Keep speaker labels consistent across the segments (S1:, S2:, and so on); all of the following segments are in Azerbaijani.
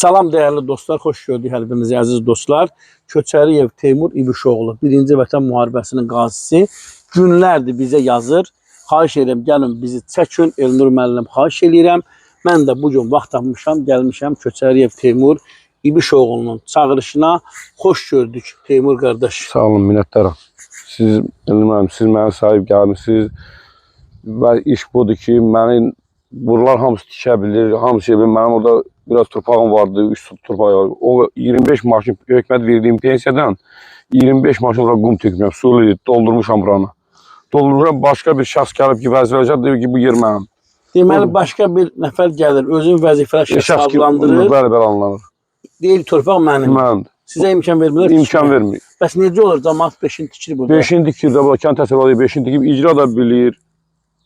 S1: Salam değerli dostlar, xoş gördük həlbimizi əziz dostlar. Köçəriyev Teymur İbişoğlu, 1-ci Vətən müharibəsinin qazisi günlərdir bizə yazır. Xahiş edirəm, gəlin bizi çəkin. Elnur müəllim, xahiş edirəm. Mən də bugün vaxt tapmışam, gəlmişəm Köçəriyev Teymur İbişoğlu'nun çağırışına. Xoş gördük Teymur qardaş.
S2: Sağ olun, minnətdaram. Siz, Elnur müəllim, siz mənə sahib gəlmişsiniz. Və iş budur ki, mənim buralar hamısı tikə bilir, hamısı şey bilir. Mənim orada biraz torpağım vardı, 3 torpaq. O 25 maşın hökumət verdiğim pensiyadan 25 maşın orada qum tökmüşəm, sulu doldurmuşam buranı. Doldurmuşam, başqa bir şəxs gəlib ki, vəzifələr deyir ki, bu yer mənim.
S1: Deməli, başqa bir nəfər gəlir, özün vəzifələr şəxs adlandırır.
S2: Bəli, alınır.
S1: Deyir, torpaq mənim.
S2: Mənimdir.
S1: Sizə imkan vermirlər.
S2: İmkan vermir.
S1: Bəs necə olur? Cəmaət 5-ini tikir burada.
S2: 5-ini tikir də, kənd təsərrüfatı 5-ini tikib, icra da bilir.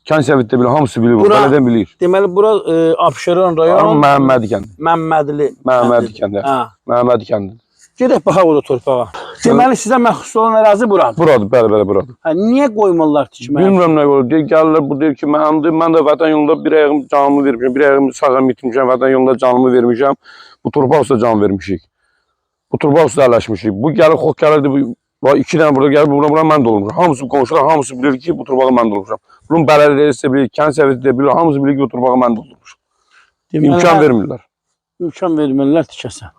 S2: Kənd səviyyətdə bilir, hamısı bilir, bələdiyyə bilir.
S1: Deməli, bura Abşeron rayon
S2: Məhəmmədi kəndi.
S1: Məmmədli
S2: kəndi. Məhəmmədi kəndi.
S1: Gedək baxaq o da torpağa. Deməli, sizə məxsus olan ərazi buradır.
S2: Buradır, bəli, buradır.
S1: Niyə qoymurlar tikməyə?
S2: Bilmirəm nə olur. Gəlirlər, bu deyir ki, mənimdir. Mən də vətən yolunda bir ayağım canımı vermişəm, bir ayağımı sağlam itirmişəm, vətən yolunda canımı vermişəm. Bu torpaq üstə can vermişik. Bu torpaq üstə əlləşmişik. Bu gəlir, xoş gəlirdi. 2 dənə burada gəlib, bura mən də olmuşam. Hamısı qonşular, hamısı bilir ki, bu torpağı mən də olmuşam. Bunun bələdiyyəsi bilir, kənd səviyyəti bilir, hamısı bilir ki, bu torpağı mən də olmuşam. İmkan vermirlər.
S1: İmkan vermirlər tikəsən.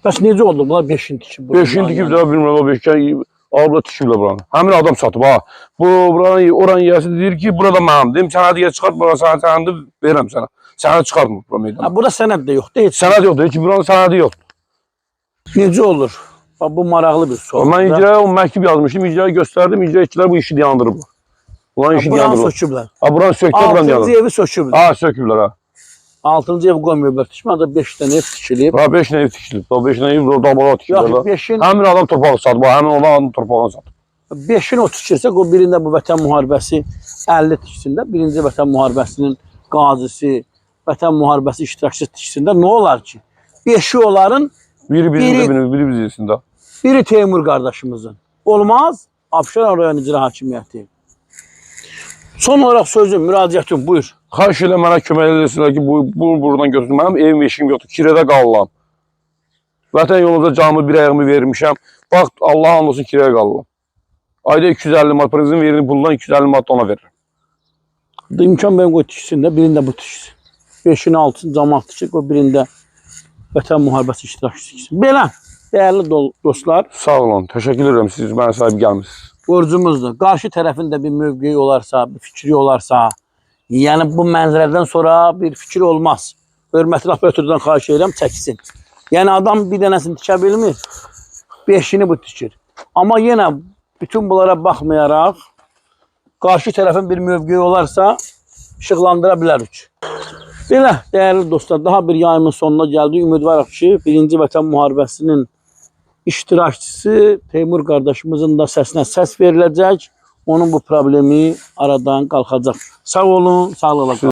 S1: Bəs necə oldu? Bunlar 5-ini tikib.
S2: 5-ini tikib də bilmirəm, o 5-kən alıblar tikiblər buranı. Həmin adam satıb ha. Oranın yiyəsi deyir ki, burada mənim. Deyim, sənəd yer çıxart, bura sənəd verirəm sənə. Sənəd çıxartmır bura meydana.
S1: Burada sənəd də yoxdur.
S2: Sənəd yoxdur, heç buranın sənədi yoxdur.
S1: Necə olur? Bu maraqlı bir sual.
S2: Mən icraya o məktub yazmışdım, icraya göstərdim, icraçılar bu işi dayandırıb. Ulan işi dayandırıb.
S1: Buranı söküblər.
S2: Ha, buranı sökdü, buranı dayandırıb.
S1: 6-cı evi söküblər.
S2: Ha, söküblər ha.
S1: 6-cı ev qoymuyorlar. Tikmədə 5 dənə ev tikilib.
S2: Ha, 5 dənə ev tikilib. 5 dənə ev dabağa tikilib.
S1: Yox, 5-in...
S2: Həmin adam torpağı satıb, həmin adam torpağını satıb.
S1: 5-in o tikirsək, o birində bu Vətən müharibəsi 50 tikisində, 1-ci Vətən müharibəsinin qazisi, Vətən müharibəsi iştirakçısı tikisində nə olar ki? 5-i onların...
S2: Biri bizəsində.
S1: Biri Teymur qardaşımızın. Olmaz, Abşeron rayon icra hakimiyyəti. Son olaraq sözüm, müraciətim, buyur.
S2: Xahiş elə mənə kömək edirsinlər ki, bunu buradan götürdüm. Mənim evim, eşim yoxdur, kirədə qalıram. Vətən yolunda canımı bir ayağımı vermişəm. Bax, Allah anlasın kirəyə qalıram. Ayda 250 manat, prezident verir, bundan 250 manat ona verir.
S1: İmkan benim qoy tiksin də, birində bu tiksin. 5-in 6-cı cəmaət tiksin, o birində Vətən müharibəsi iştirakçısı tiksin. Belə, dəyərli dostlar.
S2: Sağ olun, təşəkkür edirəm, siz mənə sahib gəlmişsiniz.
S1: Borcumuzdur. Qarşı tərəfində bir mövqeyi olarsa, bir fikri olarsa, yəni bu mənzərədən sonra bir fikir olmaz. Hörmətli operatordan xahiş edirəm, çəksin. Yəni adam bir dənəsini tikə bilmir, 5-ini bu tikir. Amma yenə bütün bunlara baxmayaraq, qarşı tərəfin bir mövqeyi olarsa, işıqlandıra bilərik. Belə, dəyərli dostlar, daha bir yayımın sonuna gəldik. Ümidvarıq ki, 1-ci Vətən müharibəsinin iştirakçısı Teymur qardaşımızın da səsinə səs veriləcək. Onun bu problemi aradan qalxacaq. Sağ olun, sağlıqla qalın.